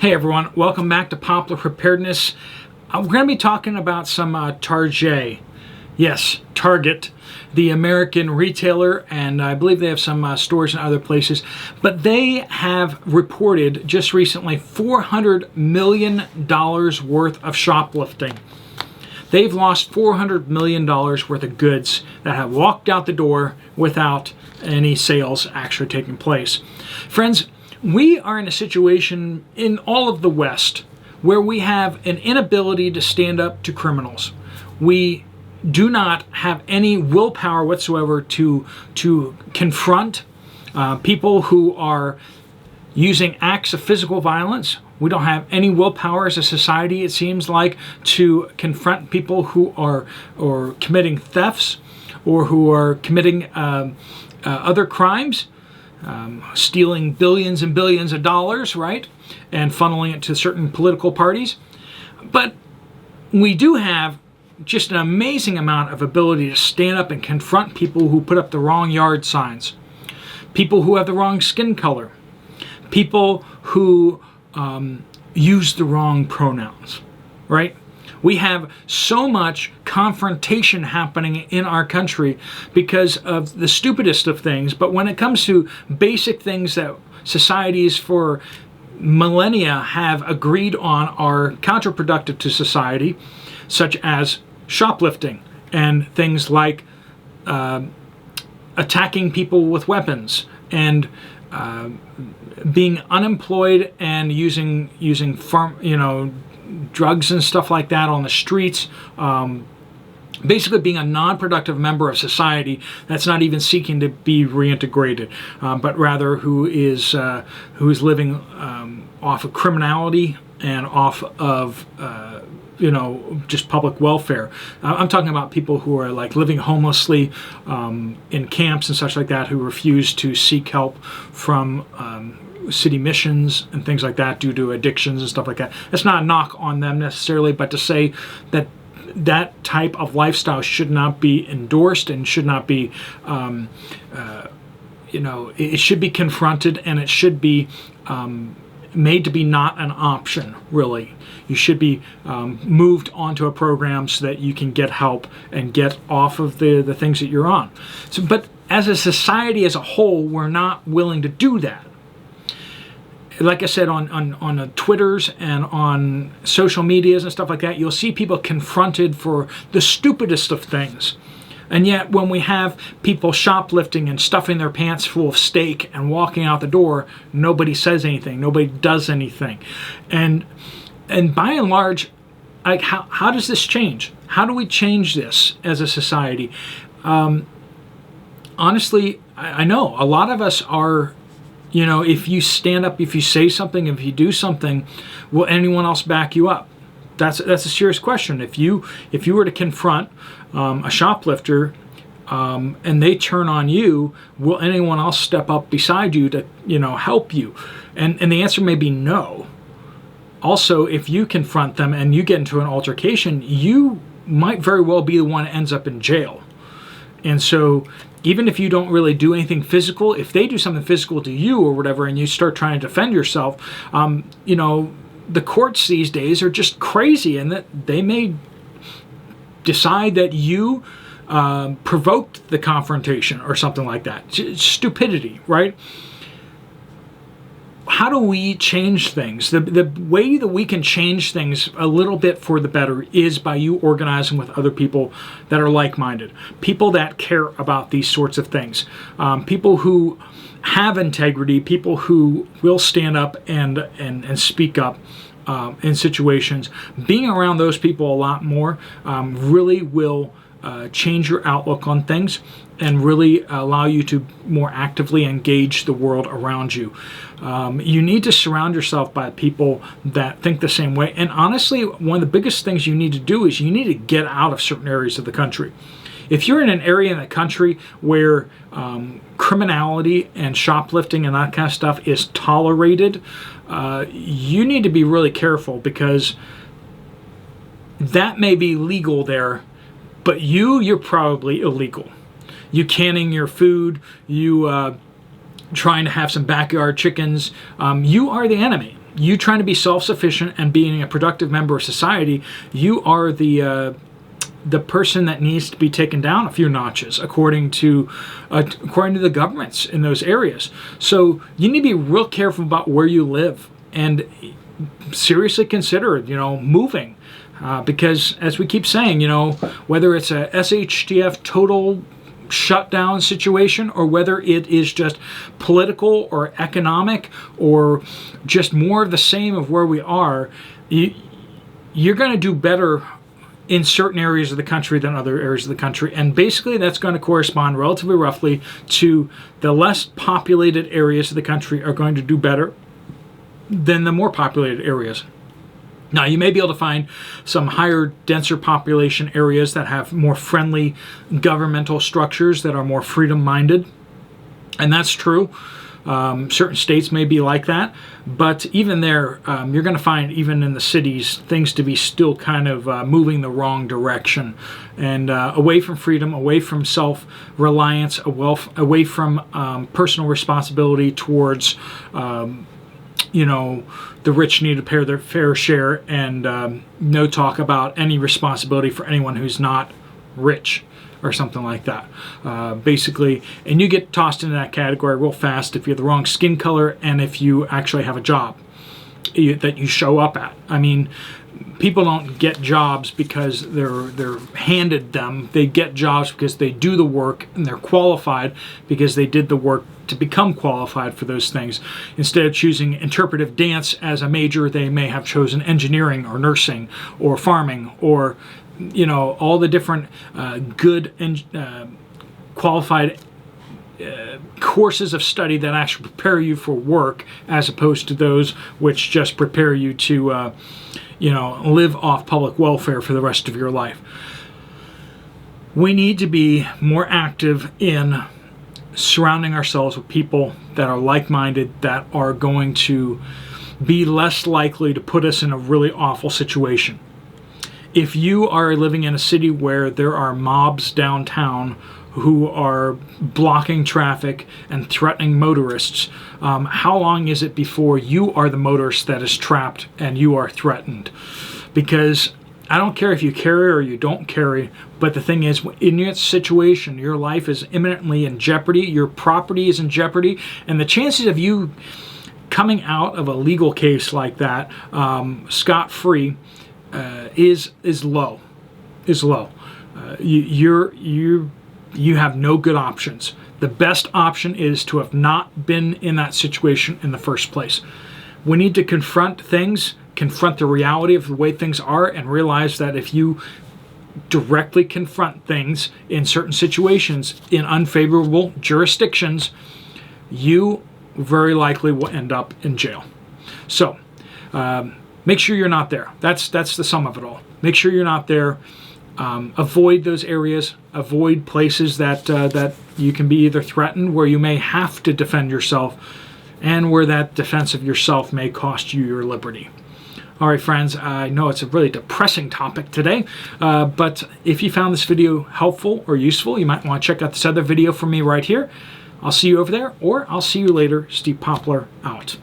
Hey everyone, welcome back to Poplar Preparedness. We're going to be talking about some Target. Yes, Target, the American retailer, and I believe they have some stores in other places. But they have reported just recently $400 million worth of shoplifting. They've lost $400 million worth of goods that have walked out the door without any sales actually taking place. Friends, we are in a situation in all of the West where we have an inability to stand up to criminals. We do not have any willpower whatsoever to confront people who are using acts of physical violence. We don't have any willpower as a society, it seems like, to confront people who are committing thefts or who are committing other crimes. Stealing billions and billions of dollars, right? And funneling it to certain political parties. But we do have just an amazing amount of ability to stand up and confront people who put up the wrong yard signs, people who have the wrong skin color, people who use the wrong pronouns, right? We have so much confrontation happening in our country because of the stupidest of things. But when it comes to basic things that societies for millennia have agreed on are counterproductive to society, such as shoplifting and things like attacking people with weapons and being unemployed and using drugs and stuff like that on the streets, basically being a non-productive member of society that's not even seeking to be reintegrated, but rather who is living off of criminality and off of just public welfare. I'm talking about people who are like living homelessly in camps and such like that, who refuse to seek help from city missions and things like that due to addictions and stuff like that. It's not a knock on them necessarily, but to say that that type of lifestyle should not be endorsed and should not be, it should be confronted, and it should be made to be not an option, really. You should be moved onto a program so that you can get help and get off of the things that you're on. So, but as a society as a whole, we're not willing to do that. Like I said, on Twitters and on social medias and stuff like that, you'll see people confronted for the stupidest of things. And yet when we have people shoplifting and stuffing their pants full of steak and walking out the door, nobody says anything, nobody does anything. And by and large, like how does this change? How do we change this as a society? Honestly, I know a lot of us are, if you stand up, if you say something, if you do something, will anyone else back you up? That's a serious question. If you were to confront a shoplifter and they turn on you, will anyone else step up beside you to help you? And the answer may be no. Also, if you confront them and you get into an altercation, you might very well be the one that ends up in jail. And so even if you don't really do anything physical, if they do something physical to you or whatever and you start trying to defend yourself, the courts these days are just crazy, and that they may decide that you provoked the confrontation or something like that. Stupidity, right? How do we change things? The way that we can change things a little bit for the better is by you organizing with other people that are like-minded, people that care about these sorts of things, people who have integrity, people who will stand up and speak up in situations. Being around those people a lot more really will change your outlook on things and really allow you to more actively engage the world around you. You need to surround yourself by people that think the same way. And honestly, one of the biggest things you need to do is you need to get out of certain areas of the country. If you're in an area in the country where criminality and shoplifting and that kind of stuff is tolerated, you need to be really careful, because that may be legal there, but you're probably illegal. You canning your food, you trying to have some backyard chickens, you are the enemy. you trying to be self-sufficient and being a productive member of society, you are the person that needs to be taken down a few notches according to the governments in those areas. So you need to be real careful about where you live and seriously consider, moving. Because as we keep saying, whether it's a SHTF total shutdown situation or whether it is just political or economic or just more of the same of where we are, you're going to do better in certain areas of the country than other areas of the country. And basically that's going to correspond relatively roughly to the less populated areas of the country are going to do better than the more populated areas. Now, you may be able to find some higher, denser population areas that have more friendly governmental structures that are more freedom-minded, and that's true. Certain states may be like that, but even there, you're going to find, even in the cities, things to be still kind of moving the wrong direction, and away from freedom, away from self-reliance, away from personal responsibility towards the rich need to pay their fair share, and no talk about any responsibility for anyone who's not rich or something like that. Basically, and you get tossed into that category real fast if you have the wrong skin color and if you actually have a job that you show up at. I mean, people don't get jobs because they're handed them. They get jobs because they do the work and they're qualified because they did the work to become qualified for those things. Instead of choosing interpretive dance as a major, they may have chosen engineering or nursing or farming or all the different good and qualified courses of study that actually prepare you for work, as opposed to those which just prepare you to live off public welfare for the rest of your life. We need to be more active in surrounding ourselves with people that are like-minded, that are going to be less likely to put us in a really awful situation. If you are living in a city where there are mobs downtown who are blocking traffic and threatening motorists, how long is it before you are the motorist that is trapped and you are threatened? Because I don't care if you carry or you don't carry, but the thing is, in your situation, your life is imminently in jeopardy, your property is in jeopardy, and the chances of you coming out of a legal case like that scot-free is low. You have no good options. The best option is to have not been in that situation in the first place. We need to confront things, confront the reality of the way things are, and realize that if you directly confront things in certain situations in unfavorable jurisdictions, you very likely will end up in jail. So make sure you're not there. That's the sum of it all. Make sure you're not there. Avoid those areas. Avoid places that you can be either threatened, where you may have to defend yourself, and where that defense of yourself may cost you your liberty. All right, friends, I know it's a really depressing topic today, but if you found this video helpful or useful, you might want to check out this other video from me right here. I'll see you over there, or I'll see you later. Steve Poplar out.